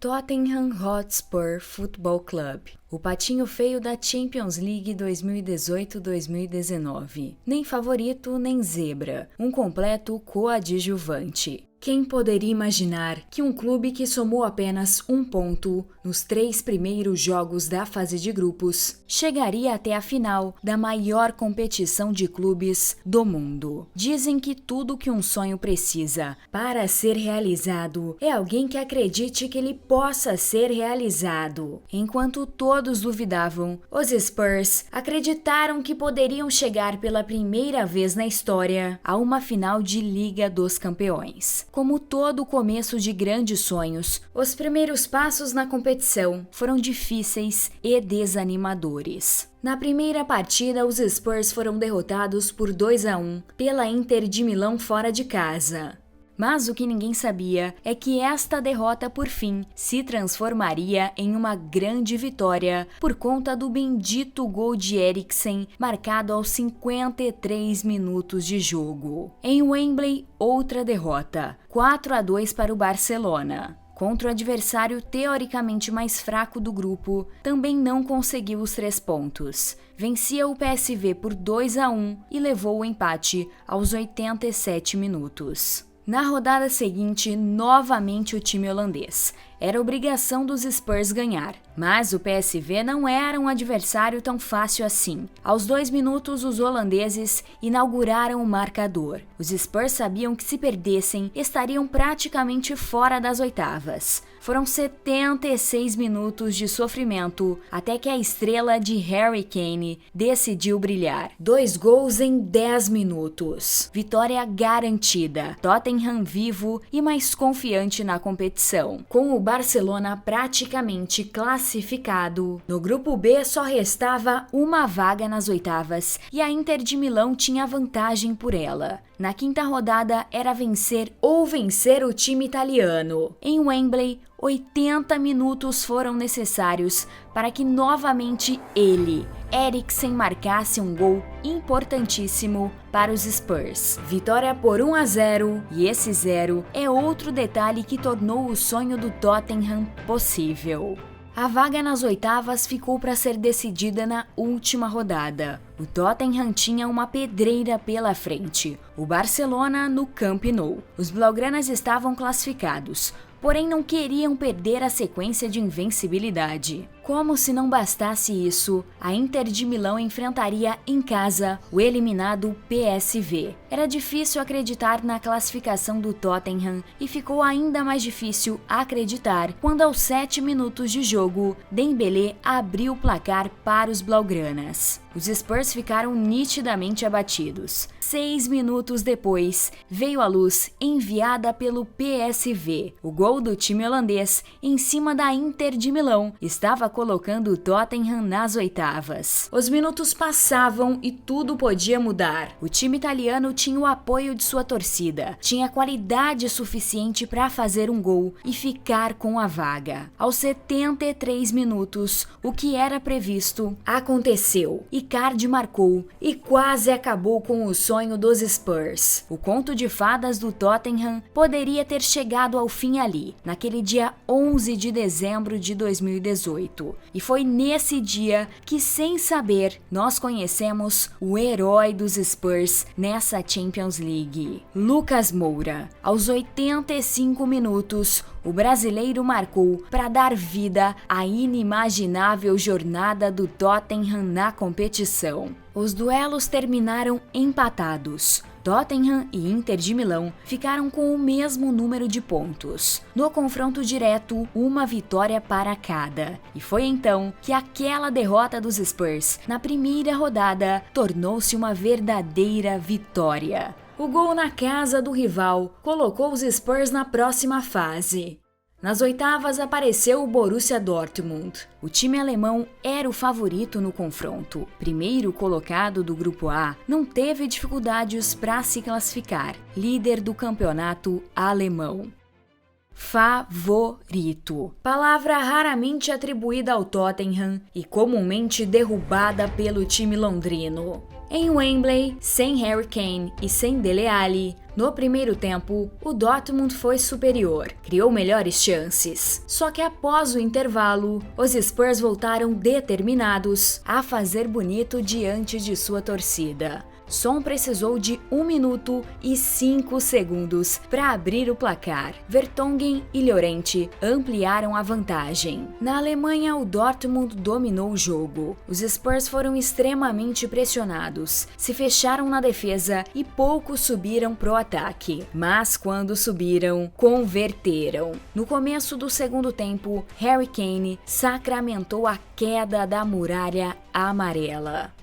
Tottenham Hotspur Football Club, o patinho feio da Champions League 2018-2019. Nem favorito, nem zebra, um completo coadjuvante. Quem poderia imaginar que um clube que somou apenas um ponto nos 3 primeiros jogos da fase de grupos chegaria até a final da maior competição de clubes do mundo? Dizem que tudo que um sonho precisa para ser realizado é alguém que acredite que ele possa ser realizado. Enquanto todos duvidavam, os Spurs acreditaram que poderiam chegar pela primeira vez na história a uma final de Liga dos Campeões. Como todo começo de grandes sonhos, os primeiros passos na competição foram difíceis e desanimadores. Na primeira partida, os Spurs foram derrotados por 2-1 pela Inter de Milão fora de casa. Mas o que ninguém sabia é que esta derrota, por fim, se transformaria em uma grande vitória por conta do bendito gol de Eriksen, marcado aos 53 minutos de jogo. Em Wembley, outra derrota, 4-2 para o Barcelona. Contra o adversário teoricamente mais fraco do grupo, também não conseguiu os 3 pontos. Vencia o PSV por 2-1 e levou o empate aos 87 minutos. Na rodada seguinte, novamente o time holandês. Era obrigação dos Spurs ganhar, mas o PSV não era um adversário tão fácil assim. Aos 2 minutos, os holandeses inauguraram o marcador. Os Spurs sabiam que se perdessem, estariam praticamente fora das oitavas. Foram 76 minutos de sofrimento até que a estrela de Harry Kane decidiu brilhar. 2 gols em 10 minutos. Vitória garantida. Tottenham vivo e mais confiante na competição. Com o Barcelona praticamente classificado. No grupo B só restava uma vaga nas oitavas e a Inter de Milão tinha vantagem por ela. Na quinta rodada era vencer ou vencer o time italiano. Em Wembley, 80 minutos foram necessários para que novamente ele, Eriksen, marcasse um gol importantíssimo para os Spurs. Vitória por 1-0, e esse 0 é outro detalhe que tornou o sonho do Tottenham possível. A vaga nas oitavas ficou para ser decidida na última rodada. O Tottenham tinha uma pedreira pela frente, o Barcelona no Camp Nou. Os blaugranas estavam classificados, porém não queriam perder a sequência de invencibilidade. Como se não bastasse isso, a Inter de Milão enfrentaria em casa o eliminado PSV. Era difícil acreditar na classificação do Tottenham e ficou ainda mais difícil acreditar quando aos 7 minutos de jogo, Dembélé abriu o placar para os blaugranas. Os Spurs ficaram nitidamente abatidos. 6 minutos depois, veio a luz enviada pelo PSV. O gol do time holandês em cima da Inter de Milão estava colocando o Tottenham nas oitavas. Os minutos passavam e tudo podia mudar. O time italiano tinha o apoio de sua torcida, tinha qualidade suficiente para fazer um gol e ficar com a vaga. Aos 73 minutos, o que era previsto aconteceu. Icardi marcou e quase acabou com o sonho dos Spurs. O conto de fadas do Tottenham poderia ter chegado ao fim ali, naquele dia 11 de dezembro de 2018. E foi nesse dia que, sem saber, nós conhecemos o herói dos Spurs nessa Champions League. Lucas Moura. Aos 85 minutos, o brasileiro marcou para dar vida à inimaginável jornada do Tottenham na competição. Os duelos terminaram empatados. Tottenham e Inter de Milão ficaram com o mesmo número de pontos. No confronto direto, uma vitória para cada. E foi então que aquela derrota dos Spurs na primeira rodada tornou-se uma verdadeira vitória. O gol na casa do rival colocou os Spurs na próxima fase. Nas oitavas apareceu o Borussia Dortmund. O time alemão era o favorito no confronto. Primeiro colocado do grupo A, não teve dificuldades para se classificar, líder do campeonato alemão. Favorito. Palavra raramente atribuída ao Tottenham e comumente derrubada pelo time londrino. Em Wembley, sem Harry Kane e sem Dele Alli, no primeiro tempo, o Dortmund foi superior, criou melhores chances. Só que após o intervalo, os Spurs voltaram determinados a fazer bonito diante de sua torcida. Son precisou de 1 minuto e 5 segundos para abrir o placar. Vertonghen e Llorente ampliaram a vantagem. Na Alemanha, o Dortmund dominou o jogo. Os Spurs foram extremamente pressionados, se fecharam na defesa e pouco subiram pro ataque. Mas quando subiram, converteram. No começo do segundo tempo, Harry Kane sacramentou a queda da muralha amarela.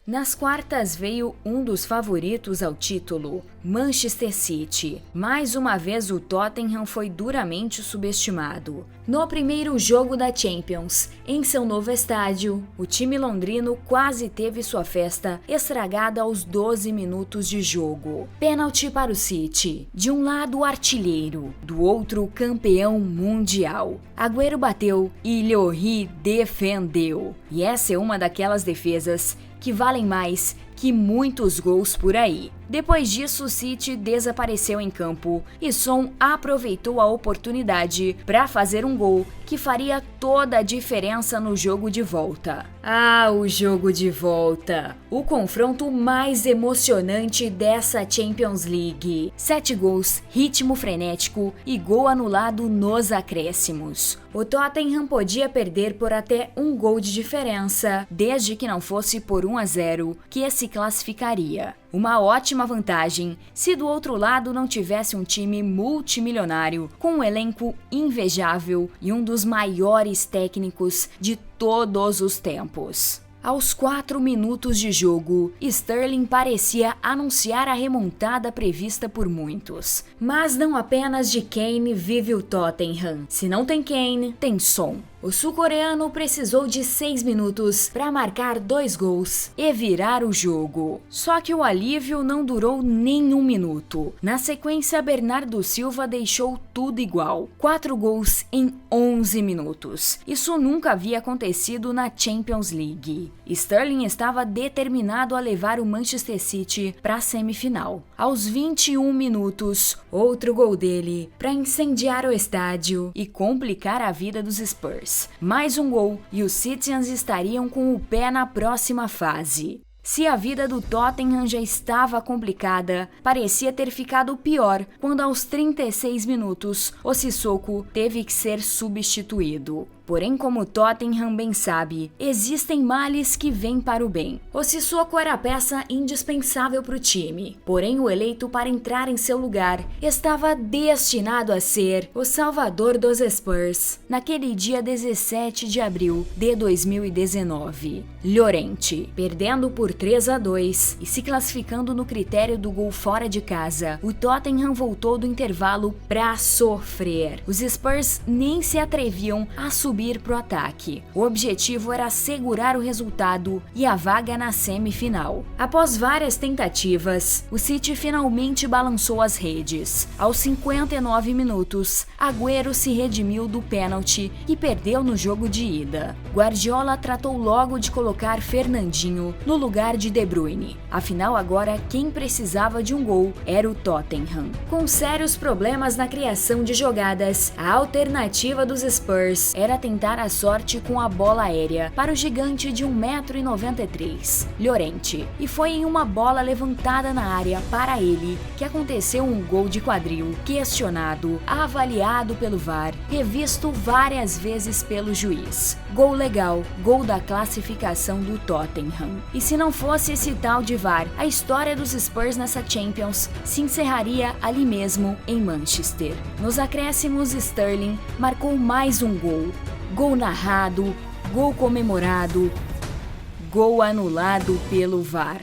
Nas quartas veio um dos favoritos ao título, Manchester City. Mais uma vez o Tottenham foi duramente subestimado. No primeiro jogo da Champions, em seu novo estádio, o time londrino quase teve sua festa estragada aos 12 minutos de jogo. Pênalti para o City. De um lado o artilheiro, do outro o campeão mundial. Agüero bateu e Lloris defendeu. E essa é uma daquelas defesas que valem mais que muitos gols por aí. Depois disso, o City desapareceu em campo e Son aproveitou a oportunidade para fazer um gol que faria toda a diferença no jogo de volta. Ah, o jogo de volta! O confronto mais emocionante dessa Champions League. 7 gols, ritmo frenético e gol anulado nos acréscimos. O Tottenham podia perder por até um gol de diferença, desde que não fosse por 1-0, que se classificaria. Uma ótima vantagem se do outro lado não tivesse um time multimilionário, com um elenco invejável e um dos maiores técnicos de todos os tempos. Aos 4 minutos de jogo, Sterling parecia anunciar a remontada prevista por muitos. Mas não apenas de Kane vive o Tottenham. Se não tem Kane, tem Son. O sul-coreano precisou de 6 minutos para marcar 2 gols e virar o jogo. Só que o alívio não durou nem 1 minuto. Na sequência, Bernardo Silva deixou tudo igual. 4 gols em 11 minutos. Isso nunca havia acontecido na Champions League. Sterling estava determinado a levar o Manchester City para a semifinal. Aos 21 minutos, outro gol dele para incendiar o estádio e complicar a vida dos Spurs. Mais um gol e os Citians estariam com o pé na próxima fase. Se a vida do Tottenham já estava complicada, parecia ter ficado pior quando aos 36 minutos o Sissoko teve que ser substituído. Porém, como o Tottenham bem sabe, existem males que vêm para o bem. O Sissoko era a peça indispensável para o time, porém o eleito para entrar em seu lugar estava destinado a ser o salvador dos Spurs naquele dia 17 de abril de 2019. Llorente, perdendo por 3-2 e se classificando no critério do gol fora de casa, o Tottenham voltou do intervalo para sofrer. Os Spurs nem se atreviam a subir pro ataque. O objetivo era segurar o resultado e a vaga na semifinal. Após várias tentativas, o City finalmente balançou as redes. Aos 59 minutos, Agüero se redimiu do pênalti e perdeu no jogo de ida. Guardiola tratou logo de colocar Fernandinho no lugar de De Bruyne. Afinal, agora quem precisava de um gol era o Tottenham. Com sérios problemas na criação de jogadas, a alternativa dos Spurs era tentar a sorte com a bola aérea para o gigante de 1,93 m, Llorente. E foi em uma bola levantada na área para ele que aconteceu um gol de quadril, questionado, avaliado pelo VAR, revisto várias vezes pelo juiz. Gol legal, gol da classificação do Tottenham. E se não fosse esse tal de VAR, a história dos Spurs nessa Champions se encerraria ali mesmo em Manchester. Nos acréscimos, Sterling marcou mais um gol. Gol narrado, gol comemorado, gol anulado pelo VAR.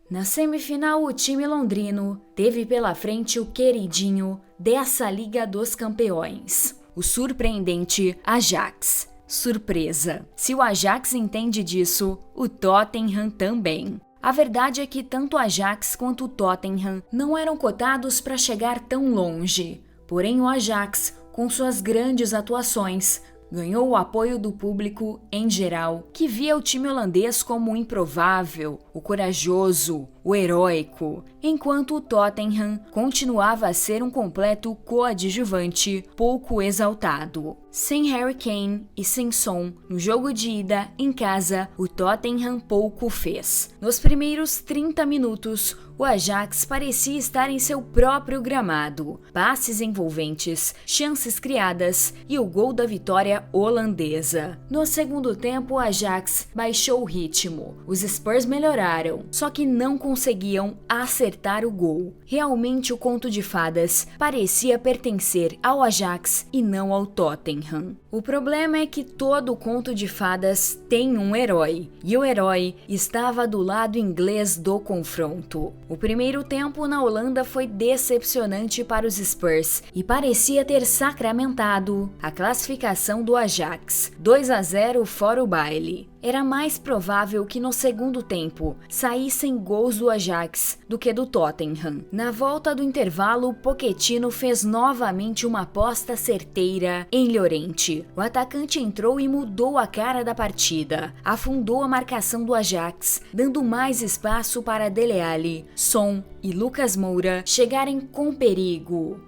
Na semifinal, o time londrino teve pela frente o queridinho dessa Liga dos Campeões, o surpreendente Ajax. Surpresa! Se o Ajax entende disso, o Tottenham também. A verdade é que tanto o Ajax quanto o Tottenham não eram cotados para chegar tão longe. Porém, o Ajax, com suas grandes atuações, ganhou o apoio do público em geral, que via o time holandês como o improvável, o corajoso, o heróico, enquanto o Tottenham continuava a ser um completo coadjuvante pouco exaltado. Sem Harry Kane e sem Son, no jogo de ida em casa, o Tottenham pouco fez. Nos primeiros 30 minutos, o Ajax parecia estar em seu próprio gramado. Passes envolventes, chances criadas e o gol da vitória holandesa. No segundo tempo, o Ajax baixou o ritmo. Os Spurs melhoraram, só que não conseguiam acertar o gol. Realmente o conto de fadas parecia pertencer ao Ajax e não ao Tottenham. O problema é que todo conto de fadas tem um herói, e o herói estava do lado inglês do confronto. O primeiro tempo na Holanda foi decepcionante para os Spurs e parecia ter sacramentado a classificação do Ajax, 2-0 fora o baile. Era mais provável que no segundo tempo saíssem gols do Ajax do que do Tottenham. Na volta do intervalo, Pochettino fez novamente uma aposta certeira em Llorente. O atacante entrou e mudou a cara da partida. Afundou a marcação do Ajax, dando mais espaço para Dele Alli, Son e Lucas Moura chegarem com perigo.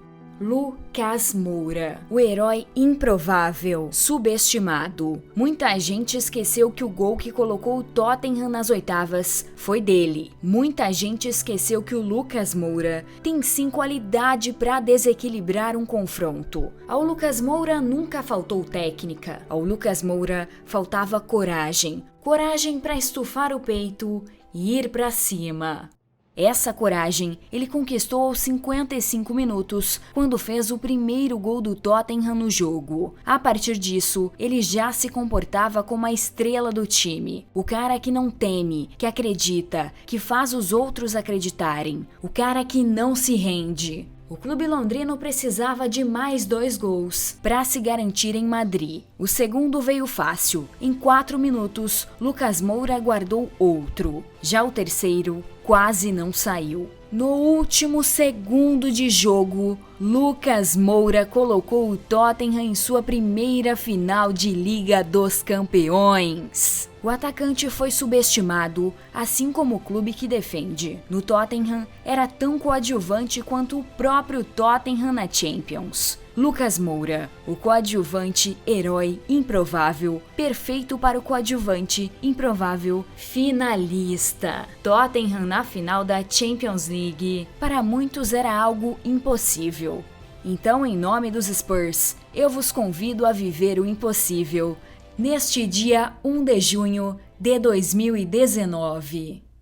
Lucas Moura, o herói improvável, subestimado. Muita gente esqueceu que o gol que colocou o Tottenham nas oitavas foi dele. Muita gente esqueceu que o Lucas Moura tem sim qualidade para desequilibrar um confronto. Ao Lucas Moura nunca faltou técnica. Ao Lucas Moura faltava coragem. Coragem para estufar o peito e ir para cima. Essa coragem ele conquistou aos 55 minutos, quando fez o primeiro gol do Tottenham no jogo. A partir disso, ele já se comportava como a estrela do time. O cara que não teme, que acredita, que faz os outros acreditarem. O cara que não se rende. O clube londrino precisava de mais 2 gols para se garantir em Madrid. O segundo veio fácil. Em 4 minutos, Lucas Moura guardou outro. Já o terceiro quase não saiu. No último segundo de jogo, Lucas Moura colocou o Tottenham em sua primeira final de Liga dos Campeões. O atacante foi subestimado, assim como o clube que defende. No Tottenham, era tão coadjuvante quanto o próprio Tottenham na Champions. Lucas Moura, o coadjuvante herói improvável, perfeito para o coadjuvante improvável finalista. Tottenham na final da Champions League, para muitos era algo impossível. Então, em nome dos Spurs, eu vos convido a viver o impossível neste dia 1 de junho de 2019.